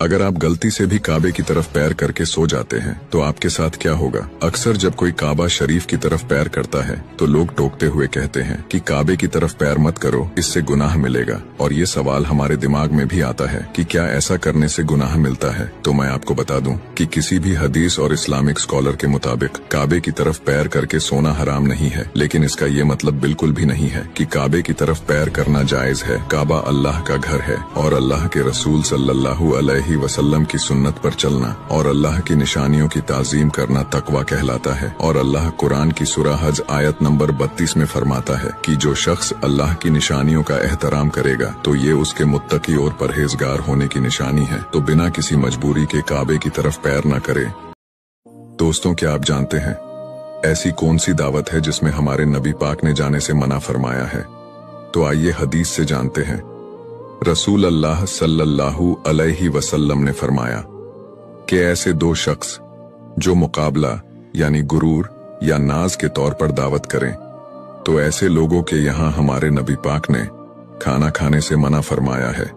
अगर आप गलती से भी काबे की तरफ पैर करके सो जाते हैं तो आपके साथ क्या होगा? अक्सर जब कोई काबा शरीफ की तरफ पैर करता है तो लोग टोकते हुए कहते हैं कि काबे की तरफ पैर मत करो, इससे गुनाह मिलेगा। और ये सवाल हमारे दिमाग में भी आता है कि क्या ऐसा करने से गुनाह मिलता है? तो मैं आपको बता दूं कि किसी भी हदीस और इस्लामिक स्कॉलर के मुताबिक काबे की तरफ पैर करके सोना हराम नहीं है, लेकिन इसका ये मतलब बिल्कुल भी नहीं है कि काबे की तरफ पैर करना जायज है। काबा अल्लाह का घर है और अल्लाह के रसूल सल्लल्लाहु अलैहि वसल्लम की सुन्नत पर चलना और अल्लाह की निशानियों की ताजीम करना तकवा कहलाता है। और अल्लाह कुरान की सूरह हज आयत नंबर 32 में फरमाता है कि जो शख्स अल्लाह की निशानियों का एहतराम करेगा तो ये उसके मुत्तकी और परहेजगार होने की निशानी है। तो बिना किसी मजबूरी के काबे की तरफ पैर न करे। दोस्तों, क्या आप जानते हैं ऐसी कौन सी दावत है जिसमें हमारे नबी पाक ने जाने से मना फरमाया है? तो आइए हदीस से जानते हैं। रसूल अल्लाह सल्लल्लाहु अलैहि वसल्लम ने फरमाया कि ऐसे दो शख्स जो मुकाबला यानी गुरूर या नाज के तौर पर दावत करें तो ऐसे लोगों के यहाँ हमारे नबी पाक ने खाना खाने से मना फरमाया है।